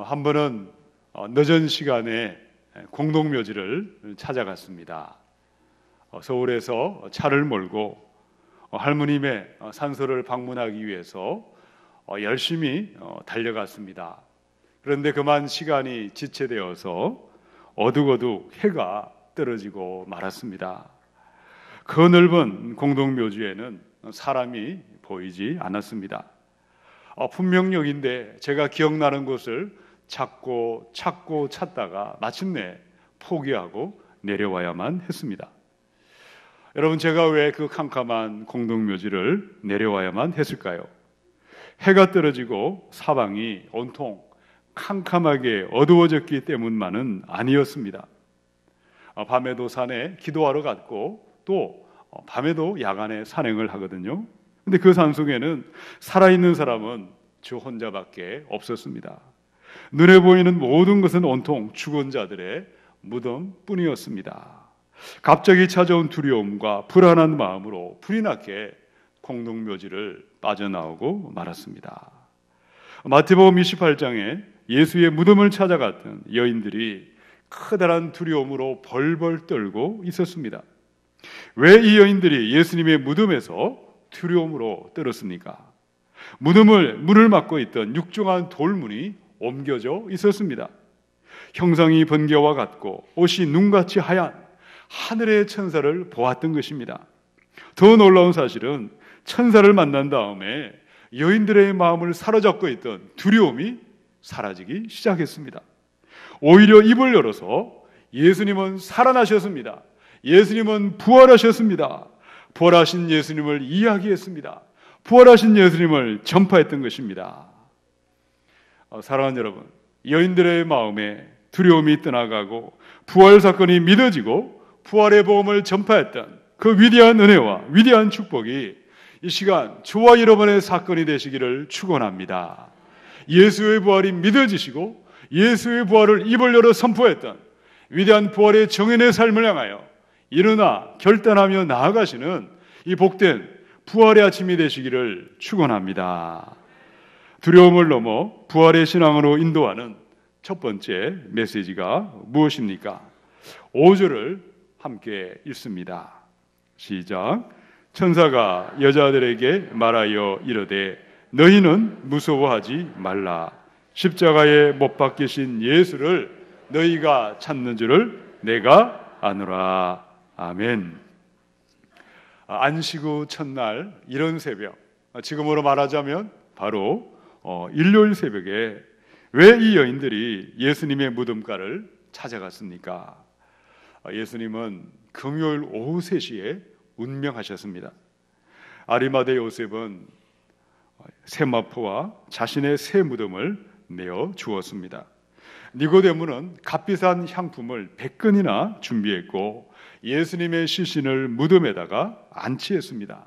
한 번은 늦은 시간에 공동묘지를 찾아갔습니다. 서울에서 차를 몰고 할머님의 산소를 방문하기 위해서 열심히 달려갔습니다. 그런데 그만 시간이 지체되어서 어둑어둑 해가 떨어지고 말았습니다. 그 넓은 공동묘지에는 사람이 보이지 않았습니다. 분명역인데 제가 기억나는 곳을 찾고 찾다가 마침내 포기하고 내려와야만 했습니다. 여러분, 제가 왜 그 캄캄한 공동묘지를 내려와야만 했을까요? 해가 떨어지고 사방이 온통 캄캄하게 어두워졌기 때문만은 아니었습니다. 밤에도 산에 기도하러 갔고 또 밤에도 야간에 산행을 하거든요. 근데 그 산속에는 살아있는 사람은 저 혼자밖에 없었습니다. 눈에 보이는 모든 것은 온통 죽은 자들의 무덤뿐이었습니다. 갑자기 찾아온 두려움과 불안한 마음으로 불이 나게 공동묘지를 빠져나오고 말았습니다. 마태복음 28장에 예수의 무덤을 찾아갔던 여인들이 커다란 두려움으로 벌벌 떨고 있었습니다. 왜 이 여인들이 예수님의 무덤에서 두려움으로 떨었습니까? 문을 막고 있던 육중한 돌문이 옮겨져 있었습니다. 형상이 번개와 같고 옷이 눈같이 하얀 하늘의 천사를 보았던 것입니다. 더 놀라운 사실은 천사를 만난 다음에 여인들의 마음을 사로잡고 있던 두려움이 사라지기 시작했습니다. 오히려 입을 열어서 예수님은 살아나셨습니다. 예수님은 부활하셨습니다. 부활하신 예수님을 이야기했습니다. 부활하신 예수님을 전파했던 것입니다. 사랑하는 여러분, 여인들의 마음에 두려움이 떠나가고 부활 사건이 믿어지고 부활의 복음을 전파했던 그 위대한 은혜와 위대한 축복이 이 시간 저와 여러분의 사건이 되시기를 축원합니다. 예수의 부활이 믿어지시고 예수의 부활을 입을 열어 선포했던 위대한 부활의 정인의 삶을 향하여 일어나 결단하며 나아가시는 이 복된 부활의 아침이 되시기를 축원합니다. 두려움을 넘어 부활의 신앙으로 인도하는 첫 번째 메시지가 무엇입니까? 5절을 함께 읽습니다. 시작. 천사가 여자들에게 말하여 이르되 너희는 무서워하지 말라. 십자가에 못 박히신 예수를 너희가 찾는 줄을 내가 아노라. 아멘. 안식 후 첫날 이른 새벽, 지금으로 말하자면 바로 일요일 새벽에 왜 이 여인들이 예수님의 무덤가를 찾아갔습니까? 예수님은 금요일 오후 3시에 운명하셨습니다. 아리마대 요셉은 세마포와 자신의 새 무덤을 내어 주었습니다. 니고데모는 값비싼 향품을 100근이나 준비했고 예수님의 시신을 무덤에다가 안치했습니다.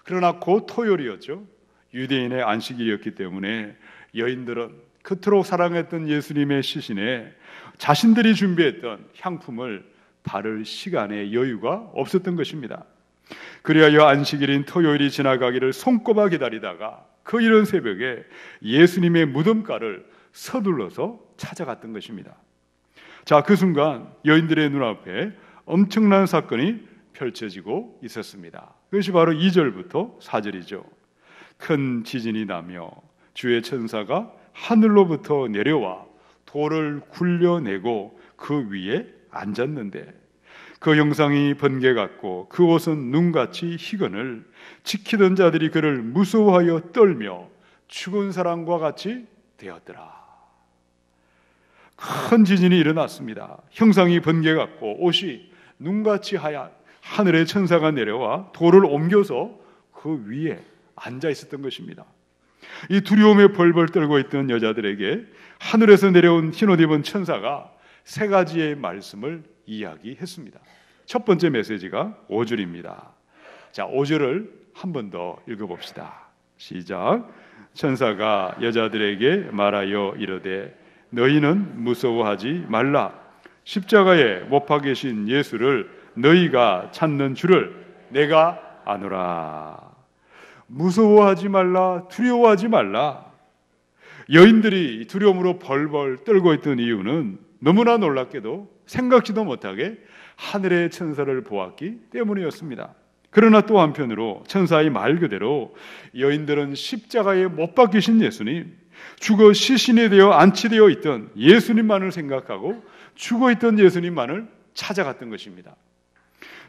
그러나 곧 토요일이었죠. 유대인의 안식일이었기 때문에 여인들은 그토록 사랑했던 예수님의 시신에 자신들이 준비했던 향품을 바를 시간의 여유가 없었던 것입니다. 그리하여 안식일인 토요일이 지나가기를 손꼽아 기다리다가 그 이른 새벽에 예수님의 무덤가를 서둘러서 찾아갔던 것입니다. 자, 그 순간 여인들의 눈앞에 엄청난 사건이 펼쳐지고 있었습니다. 그것이 바로 2절부터 4절이죠. 큰 지진이 나며 주의 천사가 하늘로부터 내려와 돌을 굴려내고 그 위에 앉았는데 그 형상이 번개 같고 그 옷은 눈같이 희건을 지키던 자들이 그를 무서워하여 떨며 죽은 사람과 같이 되었더라. 큰 지진이 일어났습니다. 형상이 번개 같고 옷이 눈같이 하얀 하늘의 천사가 내려와 돌을 옮겨서 그 위에 앉아 있었던 것입니다. 이 두려움에 벌벌 떨고 있던 여자들에게 하늘에서 내려온 흰옷 입은 천사가 3가지의 말씀을 이야기했습니다. 첫 번째 메시지가 5절입니다. 자, 5절을 한 번 더 읽어봅시다. 시작. 천사가 여자들에게 말하여 이르되 너희는 무서워하지 말라. 십자가에 못 박히신 예수를 너희가 찾는 줄을 내가 아노라. 무서워하지 말라, 두려워하지 말라. 여인들이 두려움으로 벌벌 떨고 있던 이유는 너무나 놀랍게도 생각지도 못하게 하늘의 천사를 보았기 때문이었습니다. 그러나 또 한편으로 천사의 말 그대로 여인들은 십자가에 못 박히신 예수님, 죽어 시신이 되어 안치되어 있던 예수님만을 생각하고 죽어있던 예수님만을 찾아갔던 것입니다.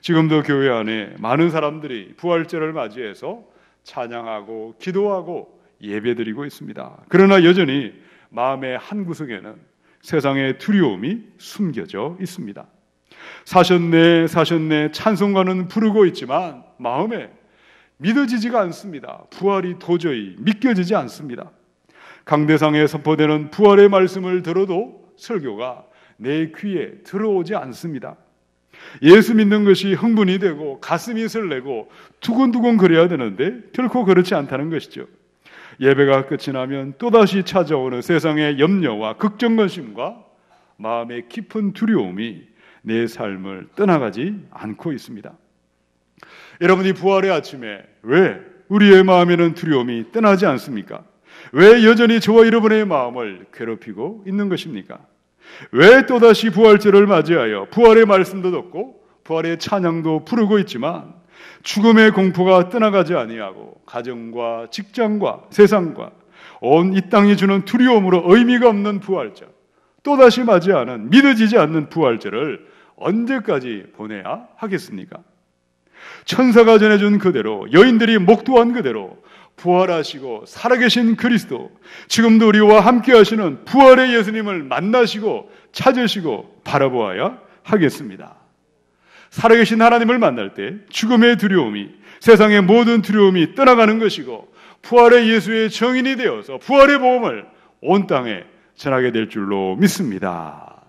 지금도 교회 안에 많은 사람들이 부활절을 맞이해서 찬양하고 기도하고 예배드리고 있습니다. 그러나 여전히 마음의 한구석에는 세상의 두려움이 숨겨져 있습니다. 사셨네 사셨네 찬송가는 부르고 있지만 마음에 믿어지지가 않습니다. 부활이 도저히 믿겨지지 않습니다. 강대상에 선포되는 부활의 말씀을 들어도 설교가 내 귀에 들어오지 않습니다. 예수 믿는 것이 흥분이 되고 가슴이 설레고 두근두근 거려야 되는데 결코 그렇지 않다는 것이죠. 예배가 끝이 나면 또다시 찾아오는 세상의 염려와 걱정관심과 마음의 깊은 두려움이 내 삶을 떠나가지 않고 있습니다. 여러분이 부활의 아침에 왜 우리의 마음에는 두려움이 떠나지 않습니까? 왜 여전히 저와 여러분의 마음을 괴롭히고 있는 것입니까? 왜 또다시 부활절을 맞이하여 부활의 말씀도 듣고 부활의 찬양도 부르고 있지만 죽음의 공포가 떠나가지 아니하고 가정과 직장과 세상과 온 이 땅이 주는 두려움으로 의미가 없는 부활절, 또다시 맞이하는 믿어지지 않는 부활절을 언제까지 보내야 하겠습니까? 천사가 전해준 그대로, 여인들이 목도한 그대로 부활하시고 살아계신 그리스도, 지금도 우리와 함께 하시는 부활의 예수님을 만나시고 찾으시고 바라보아야 하겠습니다. 살아계신 하나님을 만날 때 죽음의 두려움이, 세상의 모든 두려움이 떠나가는 것이고 부활의 예수의 정인이 되어서 부활의 복음을 온 땅에 전하게 될 줄로 믿습니다.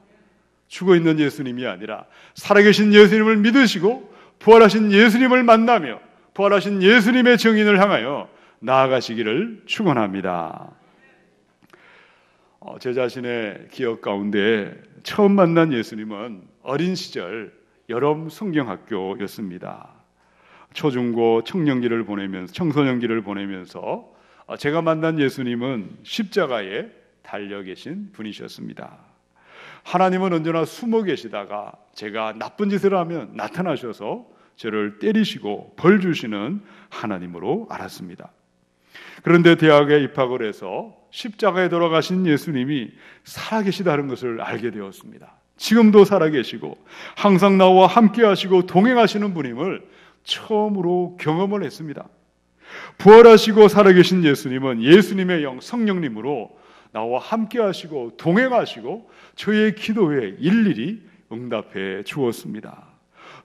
죽어있는 예수님이 아니라 살아계신 예수님을 믿으시고 부활하신 예수님을 만나며 부활하신 예수님의 정인을 향하여 나아가시기를 축원합니다. 제 자신의 기억 가운데 처음 만난 예수님은 어린 시절 여름 성경학교였습니다. 초중고 청년기를 보내면서 청소년기를 보내면서 제가 만난 예수님은 십자가에 달려 계신 분이셨습니다. 하나님은 언제나 숨어 계시다가 제가 나쁜 짓을 하면 나타나셔서 저를 때리시고 벌 주시는 하나님으로 알았습니다. 그런데 대학에 입학을 해서 십자가에 돌아가신 예수님이 살아계시다는 것을 알게 되었습니다. 지금도 살아계시고 항상 나와 함께 하시고 동행하시는 분임을 처음으로 경험을 했습니다. 부활하시고 살아계신 예수님은 예수님의 영 성령님으로 나와 함께 하시고 동행하시고 저의 기도에 일일이 응답해 주었습니다.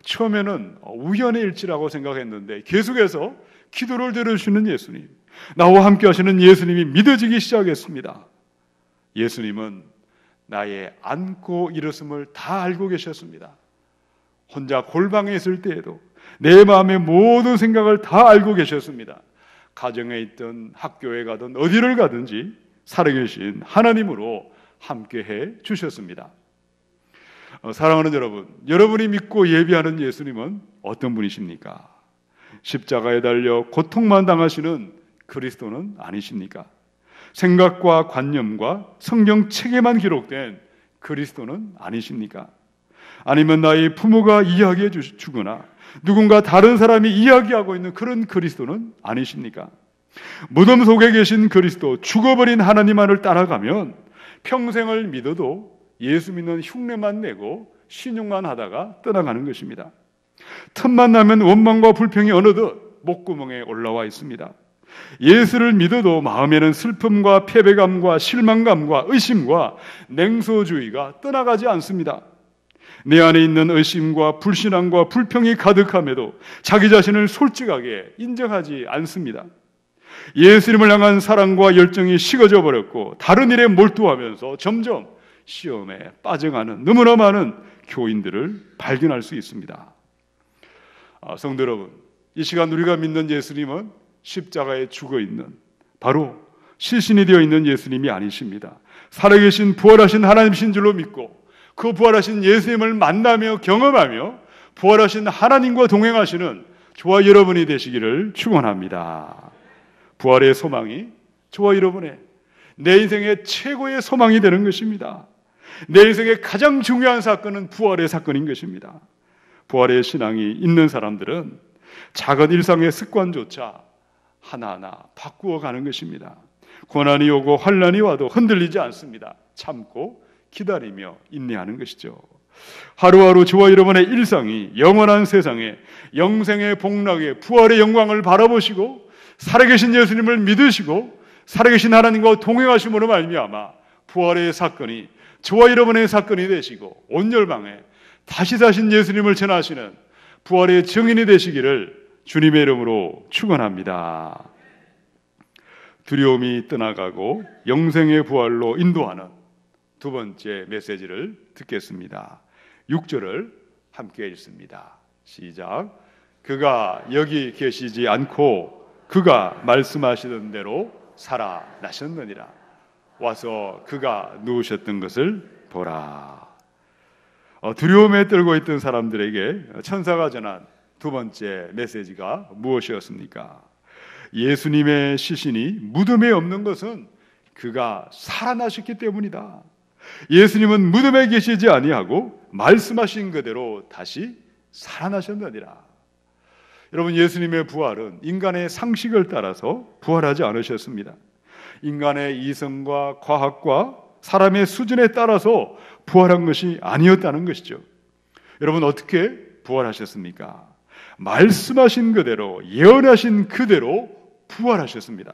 처음에는 우연의 일치라고 생각했는데 계속해서 기도를 들어주시는 예수님, 나와 함께 하시는 예수님이 믿어지기 시작했습니다. 예수님은 나의 앉고 일었음을 다 알고 계셨습니다. 혼자 골방에 있을 때에도 내 마음의 모든 생각을 다 알고 계셨습니다. 가정에 있든 학교에 가든 어디를 가든지 살아계신 하나님으로 함께해 주셨습니다. 사랑하는 여러분, 여러분이 믿고 예비하는 예수님은 어떤 분이십니까? 십자가에 달려 고통만 당하시는 그리스도는 아니십니까? 생각과 관념과 성경 책에만 기록된 그리스도는 아니십니까? 아니면 나의 부모가 이야기해 주거나 누군가 다른 사람이 이야기하고 있는 그런 그리스도는 아니십니까? 무덤 속에 계신 그리스도, 죽어버린 하나님만을 따라가면 평생을 믿어도 예수 믿는 흉내만 내고 신용만 하다가 떠나가는 것입니다. 틈만 나면 원망과 불평이 어느덧 목구멍에 올라와 있습니다. 예수를 믿어도 마음에는 슬픔과 패배감과 실망감과 의심과 냉소주의가 떠나가지 않습니다. 내 안에 있는 의심과 불신앙과 불평이 가득함에도 자기 자신을 솔직하게 인정하지 않습니다. 예수님을 향한 사랑과 열정이 식어져 버렸고 다른 일에 몰두하면서 점점 시험에 빠져가는 너무나 많은 교인들을 발견할 수 있습니다. 성도 여러분, 이 시간 우리가 믿는 예수님은 십자가에 죽어있는 바로 시신이 되어 있는 예수님이 아니십니다. 살아계신 부활하신 하나님이신 줄로 믿고 그 부활하신 예수님을 만나며 경험하며 부활하신 하나님과 동행하시는 저와 여러분이 되시기를 축원합니다. 부활의 소망이 저와 여러분의 내 인생의 최고의 소망이 되는 것입니다. 내 인생의 가장 중요한 사건은 부활의 사건인 것입니다. 부활의 신앙이 있는 사람들은 작은 일상의 습관조차 하나하나 바꾸어 가는 것입니다. 고난이 오고 환난이 와도 흔들리지 않습니다. 참고 기다리며 인내하는 것이죠. 하루하루 저와 여러분의 일상이 영원한 세상에 영생의 복락에 부활의 영광을 바라보시고 살아계신 예수님을 믿으시고 살아계신 하나님과 동행하심으로 말미암아 부활의 사건이 저와 여러분의 사건이 되시고 온 열방에 다시 사신 예수님을 전하시는 부활의 증인이 되시기를 주님의 이름으로 축원합니다. 두려움이 떠나가고 영생의 부활로 인도하는 두 번째 메시지를 듣겠습니다. 6절을 함께 읽습니다. 시작. 그가 여기 계시지 않고 그가 말씀하시던 대로 살아나셨느니라. 와서 그가 누우셨던 것을 보라. 두려움에 떨고 있던 사람들에게 천사가 전한 두 번째 메시지가 무엇이었습니까? 예수님의 시신이 무덤에 없는 것은 그가 살아나셨기 때문이다. 예수님은 무덤에 계시지 아니하고 말씀하신 그대로 다시 살아나셨느니라. 여러분, 예수님의 부활은 인간의 상식을 따라서 부활하지 않으셨습니다. 인간의 이성과 과학과 사람의 수준에 따라서 부활한 것이 아니었다는 것이죠. 여러분, 어떻게 부활하셨습니까? 말씀하신 그대로, 예언하신 그대로 부활하셨습니다.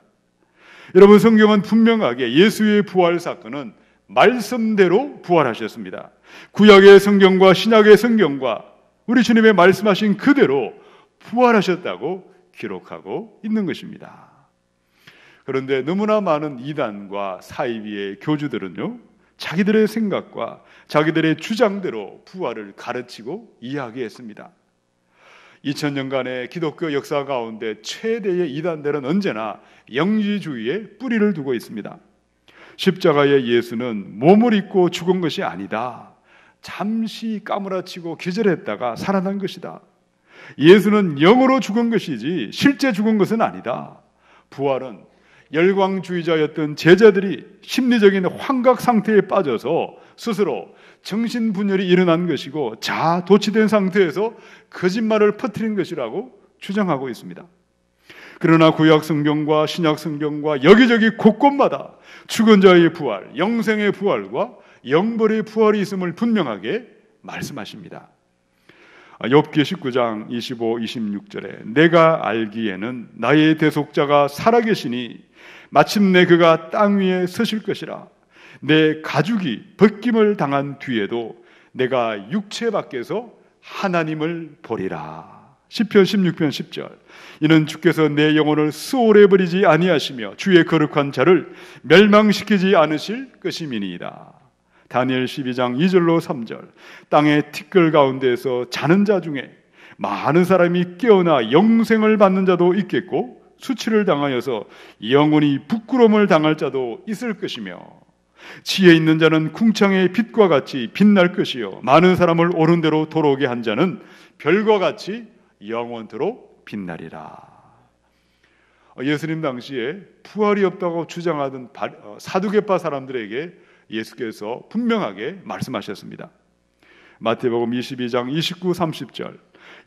여러분, 성경은 분명하게 예수의 부활 사건은 말씀대로 부활하셨습니다. 구약의 성경과 신약의 성경과 우리 주님의 말씀하신 그대로 부활하셨다고 기록하고 있는 것입니다. 그런데 너무나 많은 이단과 사이비의 교주들은요, 자기들의 생각과 자기들의 주장대로 부활을 가르치고 이야기했습니다. 2000년간의 기독교 역사 가운데 최대의 이단들은 언제나 영지주의에 뿌리를 두고 있습니다. 십자가의 예수는 몸을 입고 죽은 것이 아니다. 잠시 까무라치고 기절했다가 살아난 것이다. 예수는 영으로 죽은 것이지 실제 죽은 것은 아니다. 부활은 열광주의자였던 제자들이 심리적인 환각 상태에 빠져서 스스로 정신분열이 일어난 것이고 자도취된 상태에서 거짓말을 퍼뜨린 것이라고 주장하고 있습니다. 그러나 구약 성경과 신약 성경과 여기저기 곳곳마다 죽은 자의 부활, 영생의 부활과 영벌의 부활이 있음을 분명하게 말씀하십니다. 욥기 19장 25, 26절에 내가 알기에는 나의 대속자가 살아계시니 마침내 그가 땅 위에 서실 것이라. 내 가죽이 벗김을 당한 뒤에도 내가 육체 밖에서 하나님을 보리라. 시편 16편 10절. 이는 주께서 내 영혼을 수월해 버리지 아니하시며 주의 거룩한 자를 멸망시키지 않으실 것임이니이다. 다니엘 12장 2절로 3절. 땅의 티끌 가운데에서 자는 자 중에 많은 사람이 깨어나 영생을 받는 자도 있겠고 수치를 당하여서 영원히 부끄러움을 당할 자도 있을 것이며 지혜 있는 자는 궁창의 빛과 같이 빛날 것이요 많은 사람을 옳은 대로 돌아오게 한 자는 별과 같이 영원토록 빛나리라. 예수님 당시에 부활이 없다고 주장하던 사두개파 사람들에게 예수께서 분명하게 말씀하셨습니다. 마태복음 22장 29, 30절.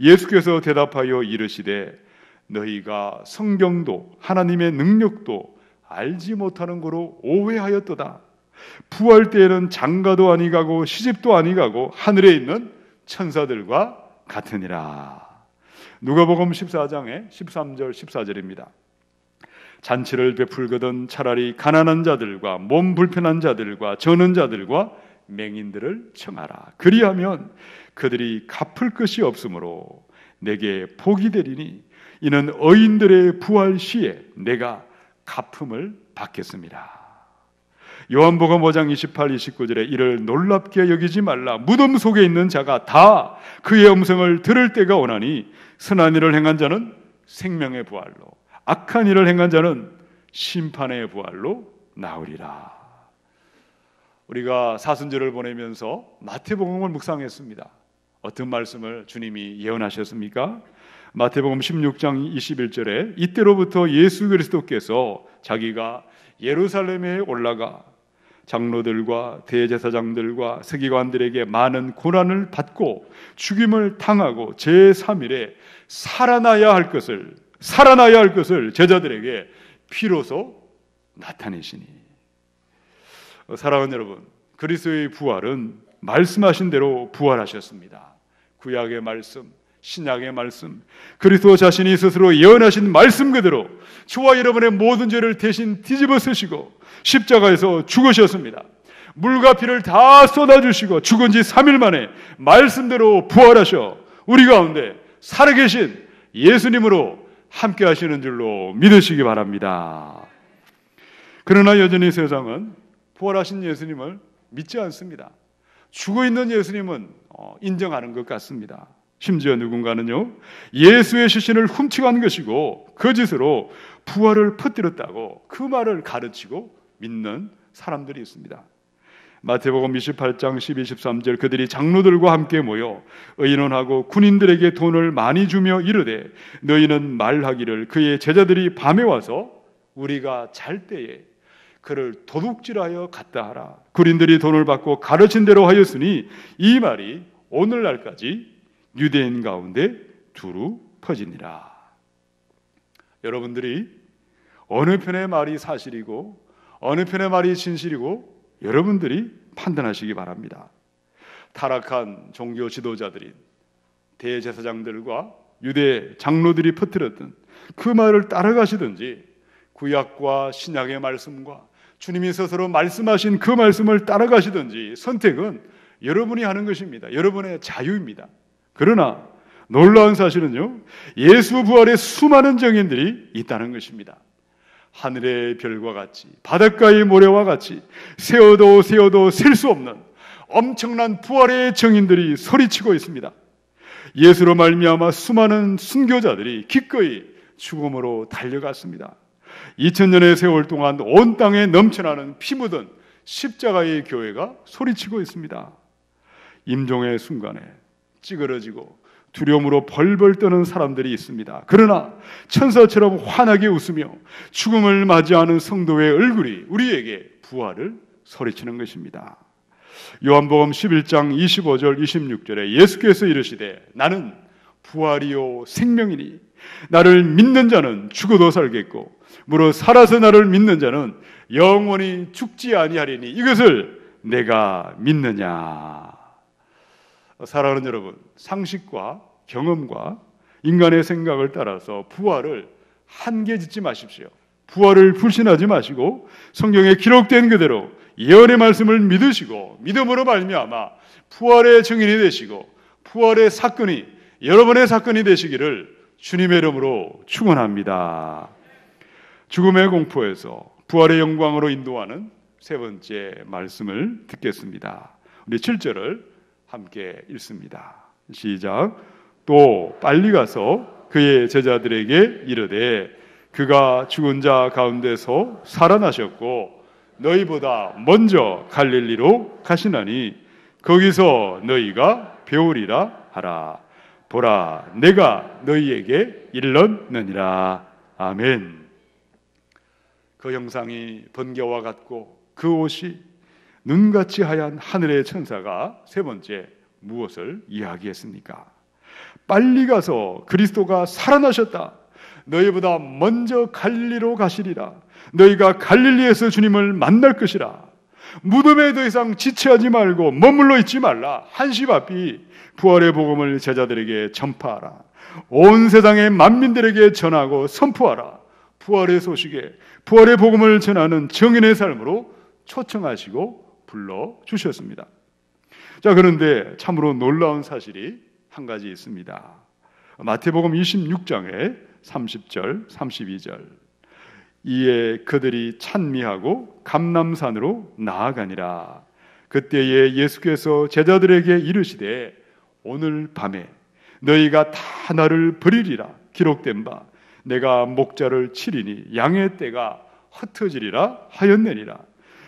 예수께서 대답하여 이르시되 너희가 성경도 하나님의 능력도 알지 못하는 거로 오해하였도다. 부활 때에는 장가도 아니 가고 시집도 아니 가고 하늘에 있는 천사들과 같으니라. 누가복음 14장의 13절 14절입니다. 잔치를 베풀거든 차라리 가난한 자들과 몸 불편한 자들과 저는 자들과 맹인들을 청하라. 그리하면 그들이 갚을 것이 없으므로 내게 복이 되리니 이는 의인들의 부활 시에 내가 갚음을 받겠습니다. 요한복음 5장 28, 29절에 이를 놀랍게 여기지 말라. 무덤 속에 있는 자가 다 그의 음성을 들을 때가 오나니 선한 일을 행한 자는 생명의 부활로 악한 일을 행한 자는 심판의 부활로 나으리라. 우리가 사순절을 보내면서 마태복음을 묵상했습니다. 어떤 말씀을 주님이 예언하셨습니까? 마태복음 16장 21절에 이때로부터 예수 그리스도께서 자기가 예루살렘에 올라가 장로들과 대제사장들과 서기관들에게 많은 고난을 받고 죽임을 당하고 제3일에 살아나야 할 것을 제자들에게 비로소 나타내시니. 사랑하는 여러분, 그리스도의 부활은 말씀하신 대로 부활하셨습니다. 구약의 말씀, 신약의 말씀, 그리스도 자신이 스스로 예언하신 말씀 그대로 저와 여러분의 모든 죄를 대신 뒤집어 쓰시고 십자가에서 죽으셨습니다. 물과 피를 다 쏟아주시고 죽은 지 3일 만에 말씀대로 부활하셔 우리 가운데 살아계신 예수님으로 함께 하시는 줄로 믿으시기 바랍니다. 그러나 여전히 세상은 부활하신 예수님을 믿지 않습니다. 죽어있는 예수님은 인정하는 것 같습니다. 심지어 누군가는요, 예수의 시신을 훔쳐간 것이고 거짓으로 부활을 퍼뜨렸다고 그 말을 가르치고 믿는 사람들이 있습니다. 마태복음 28장 12, 13절 그들이 장로들과 함께 모여 의논하고 군인들에게 돈을 많이 주며 이르되 너희는 말하기를 그의 제자들이 밤에 와서 우리가 잘 때에 그를 도둑질하여 갔다 하라. 군인들이 돈을 받고 가르친 대로 하였으니 이 말이 오늘날까지 유대인 가운데 두루 퍼지니라. 여러분들이 어느 편의 말이 사실이고 어느 편의 말이 진실이고 여러분들이 판단하시기 바랍니다. 타락한 종교 지도자들인 대제사장들과 유대 장로들이 퍼뜨렸던 그 말을 따라가시든지 구약과 신약의 말씀과 주님이 스스로 말씀하신 그 말씀을 따라가시든지 선택은 여러분이 하는 것입니다. 여러분의 자유입니다. 그러나 놀라운 사실은요, 예수 부활의 수많은 증인들이 있다는 것입니다. 하늘의 별과 같이 바닷가의 모래와 같이 세어도 셀 수 없는 엄청난 부활의 증인들이 소리치고 있습니다. 예수로 말미암아 수많은 순교자들이 기꺼이 죽음으로 달려갔습니다. 2000년의 세월 동안 온 땅에 넘쳐나는 피 묻은 십자가의 교회가 소리치고 있습니다. 임종의 순간에 찌그러지고 두려움으로 벌벌 떠는 사람들이 있습니다. 그러나 천사처럼 환하게 웃으며 죽음을 맞이하는 성도의 얼굴이 우리에게 부활을 소리치는 것입니다. 요한복음 11장 25절 26절에 예수께서 이르시되 나는 부활이요 생명이니 나를 믿는 자는 죽어도 살겠고 무릇 살아서 나를 믿는 자는 영원히 죽지 아니하리니 이것을 내가 믿느냐. 사랑하는 여러분, 상식과 경험과 인간의 생각을 따라서 부활을 한계 짓지 마십시오. 부활을 불신하지 마시고 성경에 기록된 그대로 예언의 말씀을 믿으시고 믿음으로 말미암아 부활의 증인이 되시고 부활의 사건이 여러분의 사건이 되시기를 주님의 이름으로 축원합니다. 죽음의 공포에서 부활의 영광으로 인도하는 세 번째 말씀을 듣겠습니다. 우리 7절을 함께 읽습니다. 시작. 또 빨리 가서 그의 제자들에게 이르되 그가 죽은 자 가운데서 살아나셨고 너희보다 먼저 갈릴리로 가시나니 거기서 너희가 배우리라 하라. 보라, 내가 너희에게 일렀느니라. 아멘. 그 형상이 번개와 같고 그 옷이 눈같이 하얀 하늘의 천사가 세 번째 무엇을 이야기했습니까? 빨리 가서 그리스도가 살아나셨다. 너희보다 먼저 갈릴리로 가시리라. 너희가 갈릴리에서 주님을 만날 것이라. 무덤에 더 이상 지체하지 말고 머물러 있지 말라. 한시바삐 부활의 복음을 제자들에게 전파하라. 온 세상의 만민들에게 전하고 선포하라. 부활의 소식에 부활의 복음을 전하는 정인의 삶으로 초청하시고 불러주셨습니다. 자, 그런데 참으로 놀라운 사실이 한 가지 있습니다. 마태복음 26장에 30절, 32절 이에 그들이 찬미하고 감람산으로 나아가니라. 그때에 예수께서 제자들에게 이르시되 오늘 밤에 너희가 다 나를 버리리라. 기록된 바 내가 목자를 치리니 양의 떼가 흩어지리라 하였느니라.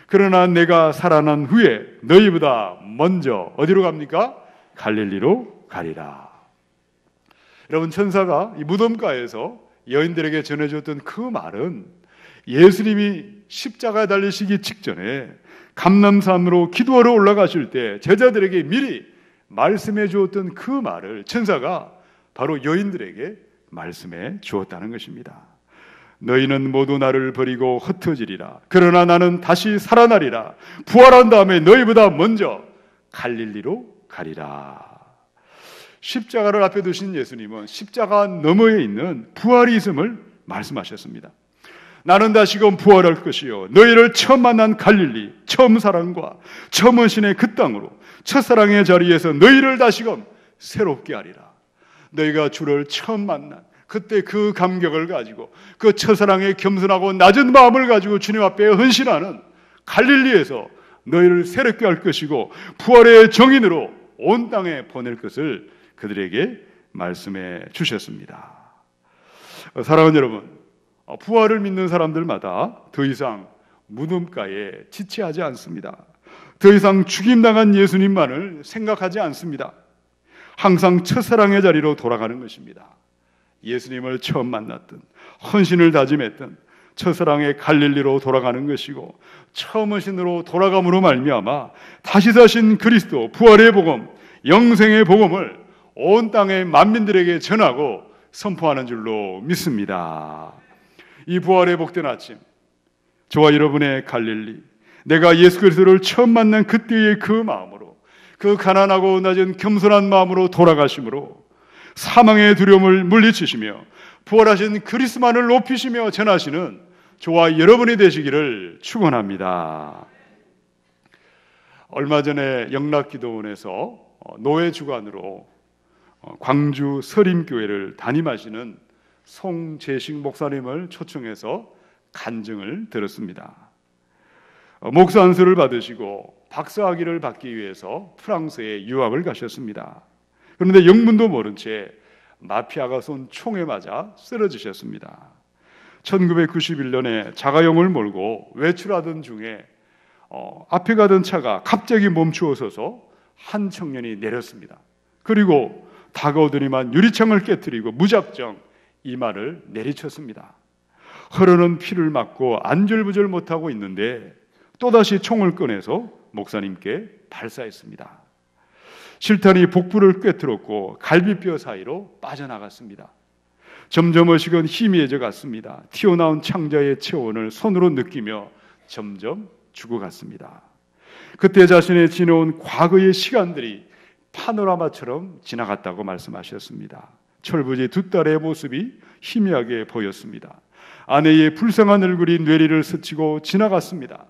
그러나 내가 살아난 후에 너희보다 먼저 어디로 갑니까? 갈릴리로 가리라. 여러분, 천사가 이 무덤가에서 여인들에게 전해줬던 그 말은 예수님이 십자가에 달리시기 직전에 감람산으로 기도하러 올라가실 때 제자들에게 미리 말씀해 주었던 그 말을 천사가 바로 여인들에게 말씀해 주었다는 것입니다. 너희는 모두 나를 버리고 흩어지리라. 그러나 나는 다시 살아나리라. 부활한 다음에 너희보다 먼저 갈릴리로 가리라. 십자가를 앞에 두신 예수님은 십자가 너머에 있는 부활이 있음을 말씀하셨습니다. 나는 다시금 부활할 것이요 너희를 처음 만난 갈릴리, 처음 사랑과 처음 헌신의 그 땅으로 첫사랑의 자리에서 너희를 다시금 새롭게 하리라. 너희가 주를 처음 만난 그때 그 감격을 가지고 그 첫사랑의 겸손하고 낮은 마음을 가지고 주님 앞에 헌신하는 갈릴리에서 너희를 새롭게 할 것이고 부활의 정인으로 온 땅에 보낼 것을 그들에게 말씀해 주셨습니다. 사랑하는 여러분, 부활을 믿는 사람들마다 더 이상 무덤가에 지체하지 않습니다. 더 이상 죽임당한 예수님만을 생각하지 않습니다. 항상 첫사랑의 자리로 돌아가는 것입니다. 예수님을 처음 만났던, 헌신을 다짐했던 첫사랑의 갈릴리로 돌아가는 것이고, 처음 헌신으로 돌아감으로 말미암아 다시 사신 그리스도 부활의 복음, 영생의 복음을 온 땅의 만민들에게 전하고 선포하는 줄로 믿습니다. 이 부활의 복된 아침, 저와 여러분의 갈릴리, 내가 예수 그리스도를 처음 만난 그때의 그 마음으로, 그 가난하고 낮은 겸손한 마음으로 돌아가심으로 사망의 두려움을 물리치시며 부활하신 그리스도만을 높이시며 전하시는 저와 여러분이 되시기를 축원합니다. 얼마 전에 영락기도원에서 노회 주관으로 광주 서림교회를 담임하시는 송재식 목사님을 초청해서 간증을 들었습니다. 목사 안수를 받으시고 박사학위를 받기 위해서 프랑스에 유학을 가셨습니다. 그런데 영문도 모른 채 마피아가 쏜 총에 맞아 쓰러지셨습니다. 1991년에 자가용을 몰고 외출하던 중에 앞에 가던 차가 갑자기 멈추어 서서 한 청년이 내렸습니다. 그리고 다가오더니만 유리창을 깨뜨리고 무작정 이마를 내리쳤습니다. 흐르는 피를 맞고 안절부절 못하고 있는데 또다시 총을 꺼내서 목사님께 발사했습니다. 실탄이 복부를 꿰뚫었고 갈비뼈 사이로 빠져나갔습니다. 점점 의식은 희미해져 갔습니다. 튀어나온 창자의 체온을 손으로 느끼며 점점 죽어갔습니다. 그때 자신의 지나온 과거의 시간들이 파노라마처럼 지나갔다고 말씀하셨습니다. 철부지 두 딸의 모습이 희미하게 보였습니다. 아내의 불쌍한 얼굴이 뇌리를 스치고 지나갔습니다.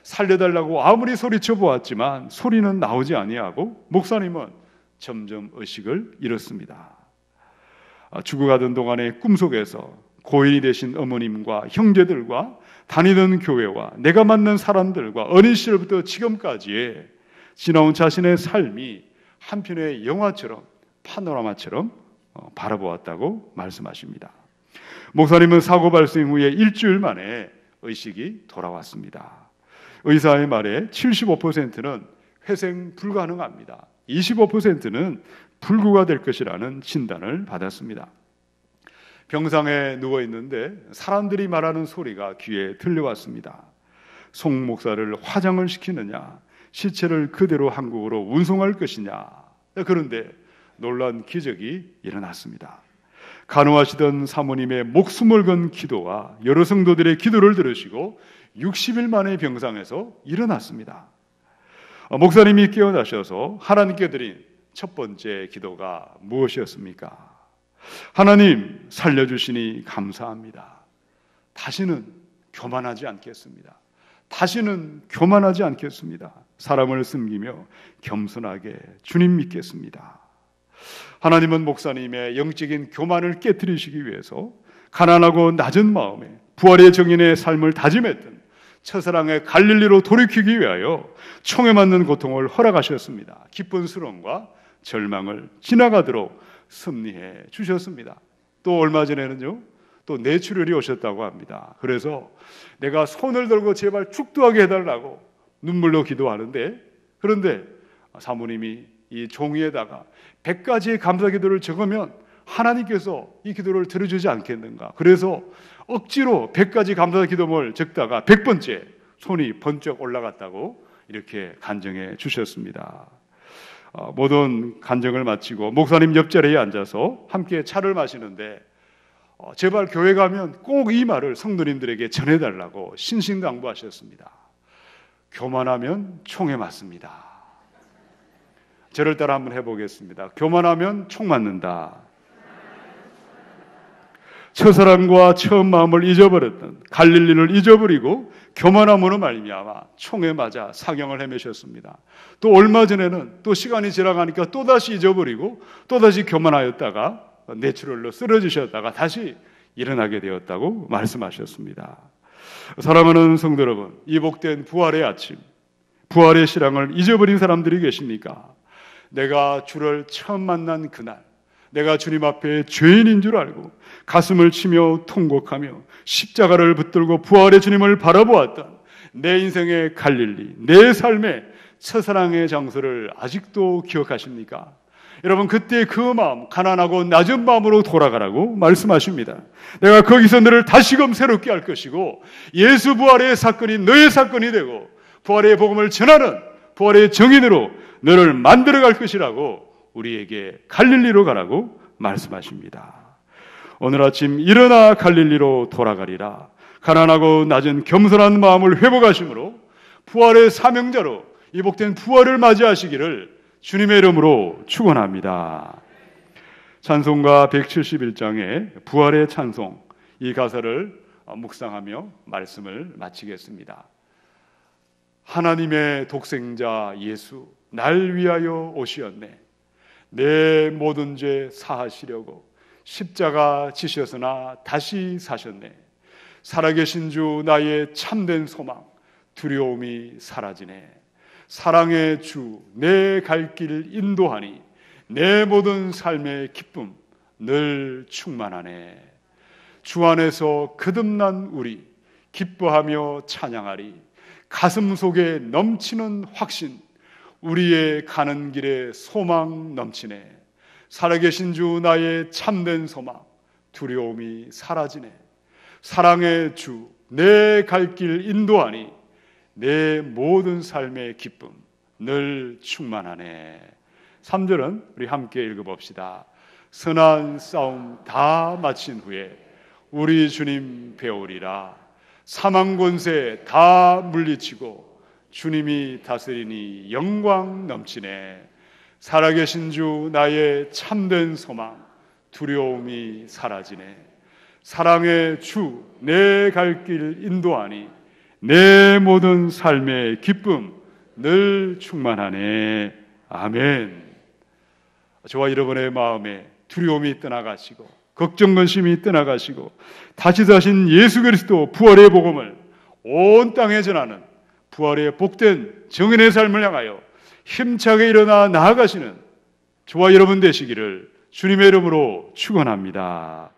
살려달라고 아무리 소리쳐 보았지만 소리는 나오지 아니하고 목사님은 점점 의식을 잃었습니다. 죽어가던 동안의 꿈속에서 고인이 되신 어머님과 형제들과 다니던 교회와 내가 만난 사람들과 어린 시절부터 지금까지의 지나온 자신의 삶이 한편의 영화처럼 파노라마처럼 바라보았다고 말씀하십니다. 목사님은 사고 발생 후에 일주일 만에 의식이 돌아왔습니다. 의사의 말에 75%는 회생 불가능합니다. 25%는 불구가 될 것이라는 진단을 받았습니다. 병상에 누워있는데 사람들이 말하는 소리가 귀에 들려왔습니다. 송 목사를 화장을 시키느냐, 시체를 그대로 한국으로 운송할 것이냐. 그런데 놀란 기적이 일어났습니다. 간호하시던 사모님의 목숨을 건 기도와 여러 성도들의 기도를 들으시고 60일 만에 병상에서 일어났습니다. 목사님이 깨어나셔서 하나님께 드린 첫 번째 기도가 무엇이었습니까? 하나님, 살려주시니 감사합니다. 다시는 교만하지 않겠습니다. 다시는 교만하지 않겠습니다. 사람을 섬기며 겸손하게 주님 믿겠습니다. 하나님은 목사님의 영적인 교만을 깨뜨리시기 위해서 가난하고 낮은 마음에 부활의 정인의 삶을 다짐했던 첫사랑의 갈릴리로 돌이키기 위하여 총에 맞는 고통을 허락하셨습니다. 기쁜 수렁과 절망을 지나가도록 섭리해 주셨습니다. 또 얼마 전에는요, 또 뇌출혈이 오셨다고 합니다. 그래서 내가 손을 들고 제발 축도하게 해달라고 눈물로 기도하는데, 그런데 사모님이 이 종이에다가 100가지의 감사 기도를 적으면 하나님께서 이 기도를 들어주지 않겠는가. 그래서 억지로 100가지 감사 기도문을 적다가 100번째 손이 번쩍 올라갔다고 이렇게 간증해 주셨습니다. 모든 간증을 마치고 목사님 옆자리에 앉아서 함께 차를 마시는데 제발 교회 가면 꼭 이 말을 성도님들에게 전해달라고 신신당부하셨습니다. 교만하면 총에 맞습니다. 저를 따라 한번 해보겠습니다. 교만하면 총 맞는다. 첫사랑과 처음 마음을 잊어버렸던 갈릴리를 잊어버리고 교만함으로 말미암아 총에 맞아 사경을 헤매셨습니다. 또 얼마 전에는 또 시간이 지나가니까 또다시 잊어버리고 또다시 교만하였다가 뇌출혈로 쓰러지셨다가 다시 일어나게 되었다고 말씀하셨습니다. 사랑하는 성도 여러분, 이 복된 부활의 아침, 부활의 실황을 잊어버린 사람들이 계십니까? 내가 주를 처음 만난 그날, 내가 주님 앞에 죄인인 줄 알고 가슴을 치며 통곡하며 십자가를 붙들고 부활의 주님을 바라보았던 내 인생의 갈릴리, 내 삶의 첫사랑의 장소를 아직도 기억하십니까? 여러분, 그때 그 마음, 가난하고 낮은 마음으로 돌아가라고 말씀하십니다. 내가 거기서 너를 다시금 새롭게 할 것이고 예수 부활의 사건이 너의 사건이 되고 부활의 복음을 전하는 부활의 정인으로 너를 만들어갈 것이라고 우리에게 갈릴리로 가라고 말씀하십니다. 오늘 아침 일어나 갈릴리로 돌아가리라. 가난하고 낮은 겸손한 마음을 회복하심으로 부활의 사명자로 이 복된 부활을 맞이하시기를 주님의 이름으로 축원합니다. 찬송가 171장의 부활의 찬송, 이 가사를 묵상하며 말씀을 마치겠습니다. 하나님의 독생자 예수, 날 위하여 오시었네. 내 모든 죄 사하시려고 십자가 지셨으나 다시 사셨네. 살아계신 주 나의 참된 소망, 두려움이 사라지네. 사랑의 주 내 갈 길 인도하니 내 모든 삶의 기쁨 늘 충만하네. 주 안에서 거듭난 우리 기뻐하며 찬양하리. 가슴 속에 넘치는 확신, 우리의 가는 길에 소망 넘치네. 살아계신 주 나의 참된 소망, 두려움이 사라지네. 사랑의 주 내 갈 길 인도하니 내 모든 삶의 기쁨 늘 충만하네. 3절은 우리 함께 읽어봅시다. 선한 싸움 다 마친 후에 우리 주님 배우리라. 사망 권세 다 물리치고 주님이 다스리니 영광 넘치네. 살아계신 주 나의 참된 소망, 두려움이 사라지네. 사랑의 주 내 갈 길 인도하니 내 모든 삶의 기쁨 늘 충만하네. 아멘. 저와 여러분의 마음에 두려움이 떠나가시고 걱정 근심이 떠나가시고 다시 사신 예수 그리스도 부활의 복음을 온 땅에 전하는 부활의 복된 정인의 삶을 향하여 힘차게 일어나 나아가시는 저와 여러분 되시기를 주님의 이름으로 축원합니다.